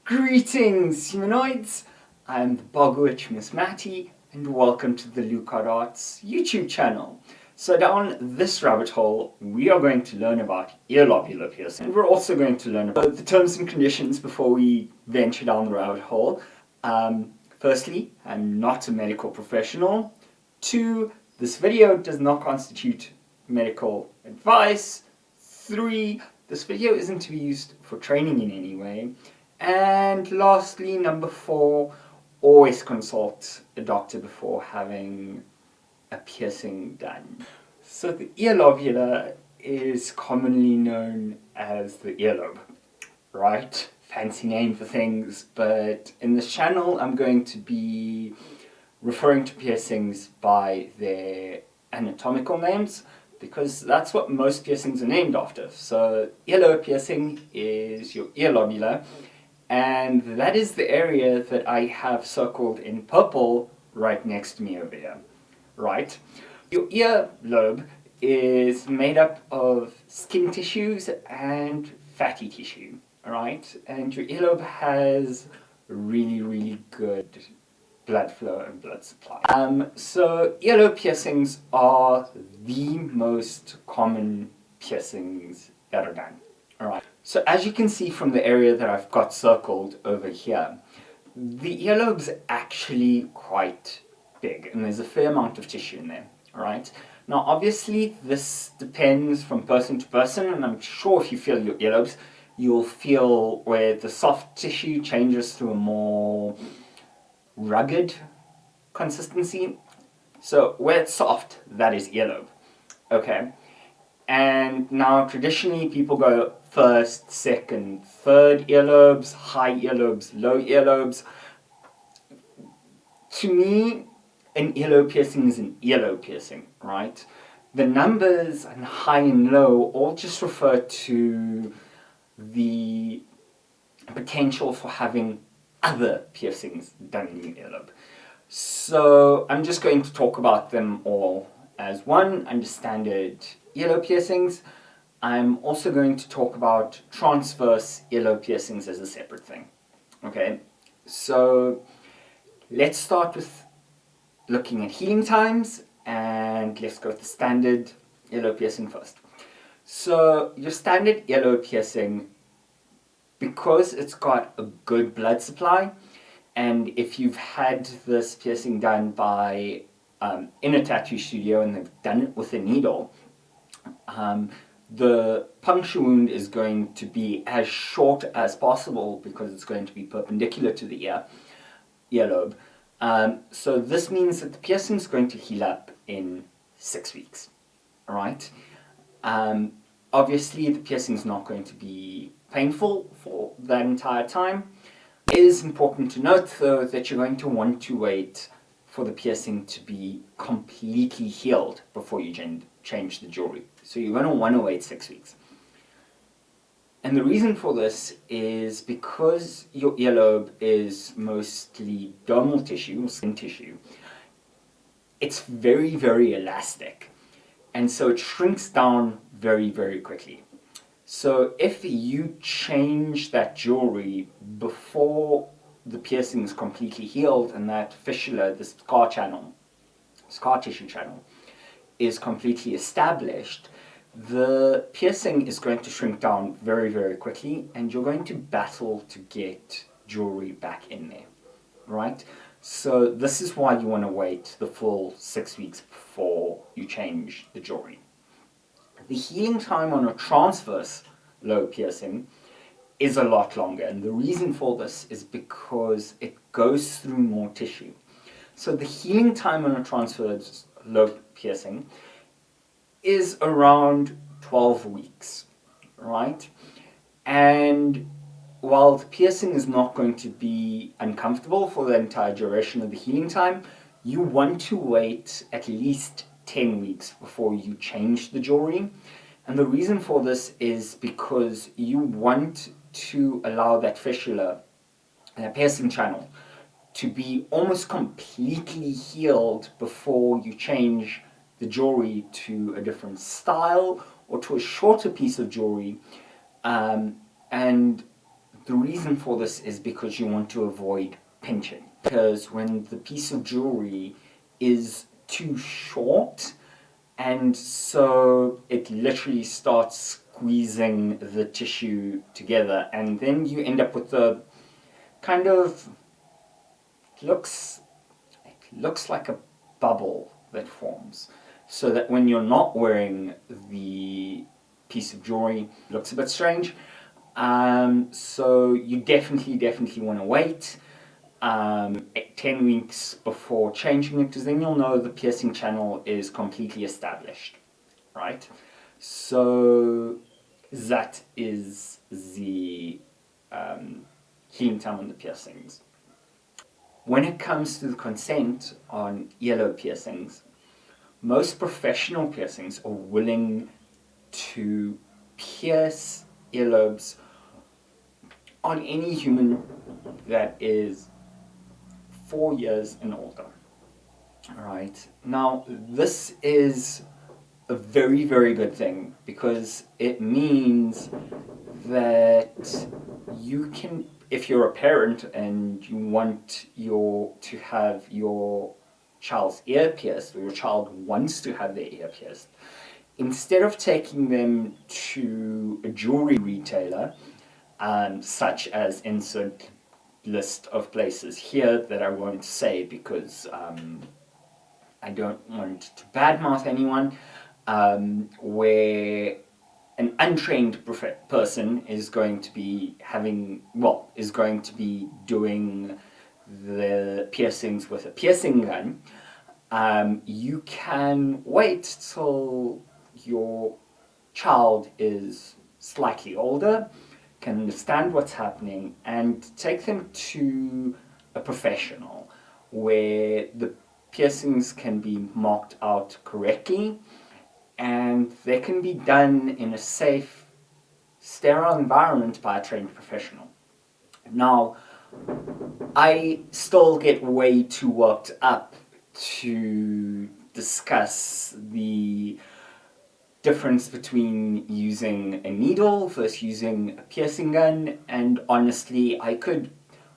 Greetings, humanoids! I'm the bog witch Myst Matty, and welcome to the Lucard Arts YouTube channel. So down this rabbit hole, we are going to learn about ear piercing, and we're also going to learn about the terms and conditions before we venture down the rabbit hole. Firstly, I'm not a medical professional. 2, this video does not constitute medical advice. 3, this video isn't to be used for training in any way. And lastly, number 4, always consult a doctor before having a piercing done. So the ear lobula is commonly known as the earlobe, right? Fancy name for things, but in this channel I'm going to be referring to piercings by their anatomical names, because that's what most piercings are named after. So earlobe piercing is your ear lobula, and that is the area that I have circled in purple right next to me over here, right? Your ear lobe is made up of skin tissues and fatty tissue, alright? And your earlobe has really good blood flow and blood supply. So earlobe piercings are the most common piercings that are done, alright? So as you can see from the area that I've got circled over here, the earlobe's actually quite big, and there's a fair amount of tissue in there, alright? Now obviously this depends from person to person, and I'm sure if you feel your earlobes, you'll feel where the soft tissue changes to a more rugged consistency. So where it's soft, that is earlobe, okay? And now traditionally people go first, second, third earlobes, high earlobes, low earlobes. To me, an earlobe piercing is an earlobe piercing, right? The numbers and high and low all just refer to the potential for having other piercings done in your earlobe. So I'm just going to talk about them all as one under standard earlobe piercings. I'm also going to talk about transverse earlobe piercings as a separate thing. Okay, so let's start with looking at healing times, and let's go with the standard earlobe piercing first. So your standard earlobe piercing, because it's got a good blood supply, and if you've had this piercing done by in a tattoo studio and they've done it with a needle, the puncture wound is going to be as short as possible because it's going to be perpendicular to the earlobe. So this means that the piercing is going to heal up in 6 weeks. Alright? Obviously the piercing is not going to be painful for that entire time. It is important to note though that you're going to want to wait for the piercing to be completely healed before you change the jewelry. So you're going to want to wait 6 weeks. And the reason for this is because your earlobe is mostly dermal tissue, skin tissue, it's very elastic. And so it shrinks down very quickly. So if you change that jewelry before the piercing is completely healed and that fissure, the scar tissue channel, is completely established, the piercing is going to shrink down very quickly, and you're going to battle to get jewelry back in there, right? So this is why you want to wait the full 6 weeks before you change the jewelry. The healing time on a transverse lobe piercing is a lot longer, and the reason for this is because it goes through more tissue. So the healing time on a transverse lobe piercing is around 12 weeks, right? And while the piercing is not going to be uncomfortable for the entire duration of the healing time, you want to wait at least 10 weeks before you change the jewelry. And the reason for this is because you want to allow that fissure, that piercing channel, to be almost completely healed before you change the jewelry to a different style or to a shorter piece of jewelry. And The reason for this is because you want to avoid pinching. Because when the piece of jewelry is too short, and so it literally starts squeezing the tissue together, and then you end up with the kind of looks like a bubble that forms, so that when you're not wearing the piece of jewelry, it looks a bit strange. So you definitely want to wait 10 weeks before changing it, because then you'll know the piercing channel is completely established, right? So that is the healing time on the piercings. When it comes to the consent on earlobe piercings, most professional piercings are willing to pierce earlobes on any human that is 4 years and older. Alright, now this is a very good thing, because it means that you can, if you're a parent and you want to have your child's ear pierced, or your child wants to have their ear pierced, instead of taking them to a jewelry retailer, such as insert list of places here that I won't say, because I don't want to badmouth anyone, where an untrained person is going to be doing the piercings with a piercing gun. You can wait till your child is slightly older, can understand what's happening, and take them to a professional where the piercings can be marked out correctly, and they can be done in a safe, sterile environment by a trained professional. Now, I still get way too worked up to discuss the difference between using a needle versus using a piercing gun, and honestly, I could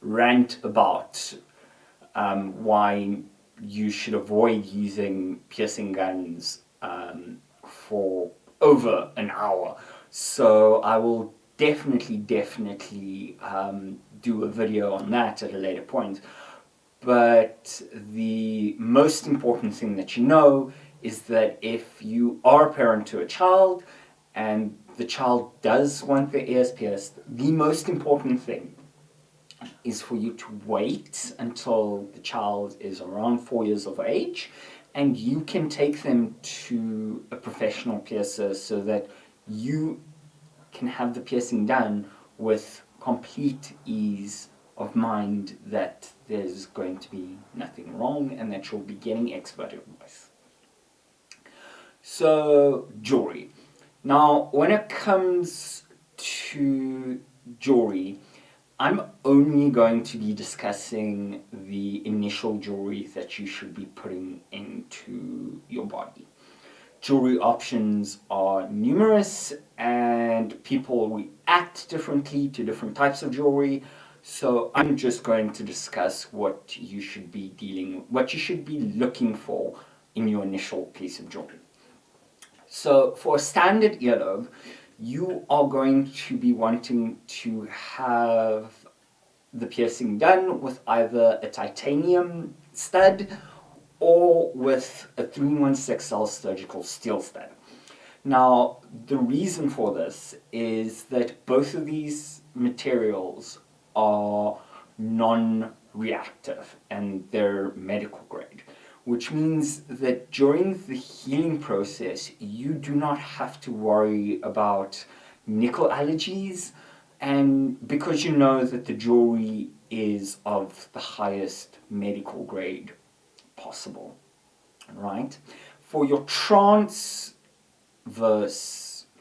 rant about why you should avoid using piercing guns for over an hour. So I will definitely do a video on that at a later point. But the most important thing that you know is that if you are a parent to a child and the child does want their ears pierced, the most important thing is for you to wait until the child is around 4 years of age, and you can take them to a professional piercer so that you can have the piercing done with complete ease of mind that there's going to be nothing wrong and that you'll be getting expert advice. So, jewelry. Now, when it comes to jewelry, I'm only going to be discussing the initial jewelry that you should be putting into your body. Jewelry options are numerous, and people react differently to different types of jewelry. So I'm just going to discuss what you should be looking for in your initial piece of jewelry. So for a standard earlobe, you are going to be wanting to have the piercing done with either a titanium stud or with a 316L surgical steel stud. Now, the reason for this is that both of these materials are non-reactive and they're medical grade, which means that during the healing process, you do not have to worry about nickel allergies, and because you know that the jewelry is of the highest medical grade possible, right? For your transverse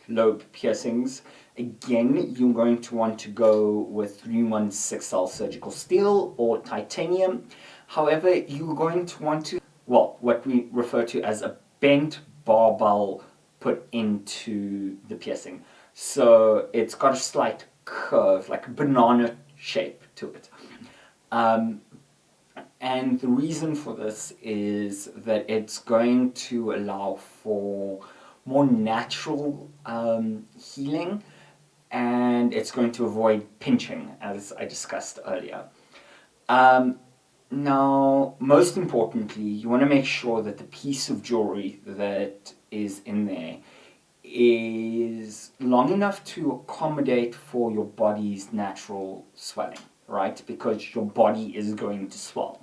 lobe piercings, again, you're going to want to go with 316L surgical steel or titanium. However, you're going to want to, what we refer to as a bent barbell put into the piercing. So it's got a slight curve, like a banana shape to it. And the reason for this is that it's going to allow for more natural healing, and it's going to avoid pinching, as I discussed earlier. Now, most importantly, you want to make sure that the piece of jewelry that is in there is long enough to accommodate for your body's natural swelling, right? Because your body is going to swell.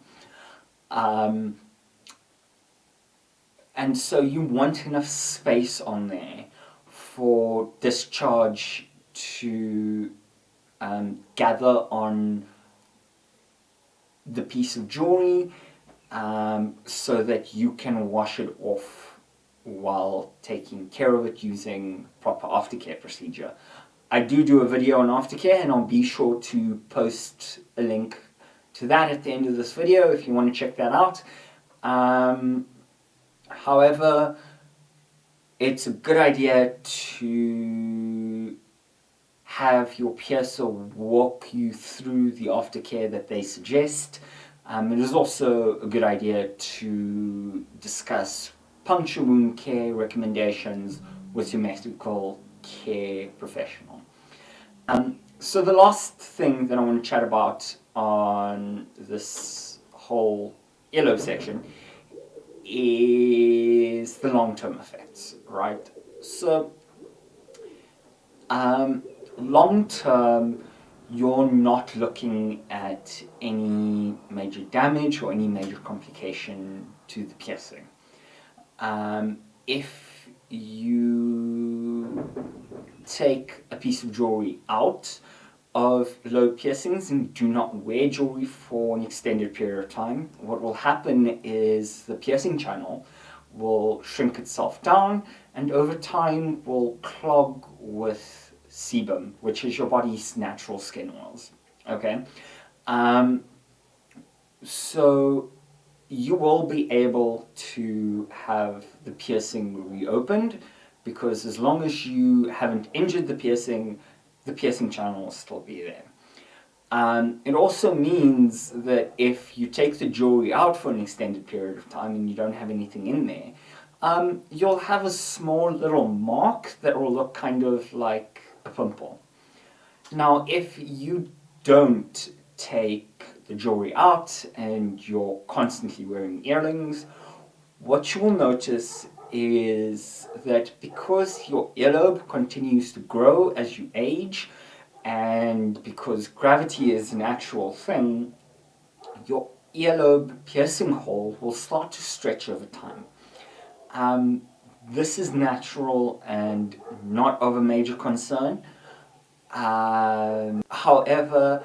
And so you want enough space on there for discharge to gather on the piece of jewelry, so that you can wash it off while taking care of it using proper aftercare procedure. I do a video on aftercare, and I'll be sure to post a link to that at the end of this video if you want to check that out. However, it's a good idea to have your piercer walk you through the aftercare that they suggest. It is also a good idea to discuss puncture wound care recommendations with your medical care professional. So the last thing that I want to chat about on this whole earlobe section is the long-term effects, right? So long-term, you're not looking at any major damage or any major complication to the piercing. If you take a piece of jewelry out of lobe piercings and do not wear jewelry for an extended period of time, what will happen is the piercing channel will shrink itself down, and over time will clog with sebum, which is your body's natural skin oils. Okay, so you will be able to have the piercing reopened, because as long as you haven't injured the piercing channel will still be there. It also means that if you take the jewelry out for an extended period of time and you don't have anything in there, you'll have a small little mark that will look kind of like a pimple. Now, if you don't take the jewelry out and you're constantly wearing earrings, what you will notice is that because your earlobe continues to grow as you age, and because gravity is an actual thing, your earlobe piercing hole will start to stretch over time. This is natural and not of a major concern. However,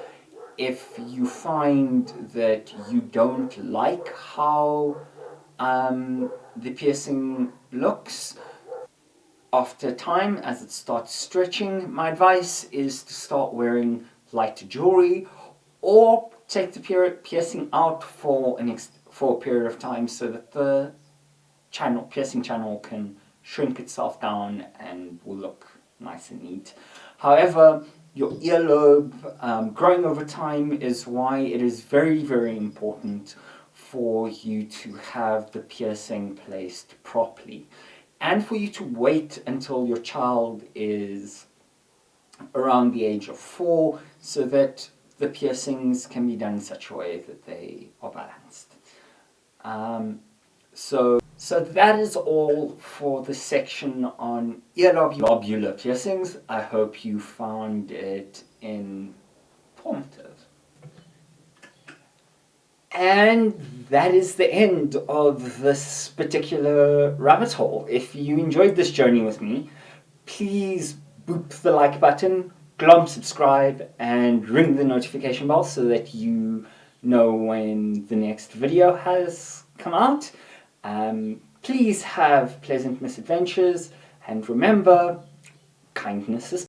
if you find that you don't like how the piercing looks, after time, as it starts stretching, my advice is to start wearing lighter jewelry, or take the piercing out for a period of time, so that the piercing channel can shrink itself down and will look nice and neat. However, your earlobe growing over time is why it is very, very important for you to have the piercing placed properly, and for you to wait until your child is around the age of 4, so that the piercings can be done in such a way that they are balanced. So that is all for the section on earlobular piercings. I hope you found it informative. And that is the end of this particular rabbit hole. If you enjoyed this journey with me, please boop the like button, glom subscribe, and ring the notification bell so that you know when the next video has come out. Please have pleasant misadventures, and remember, kindness is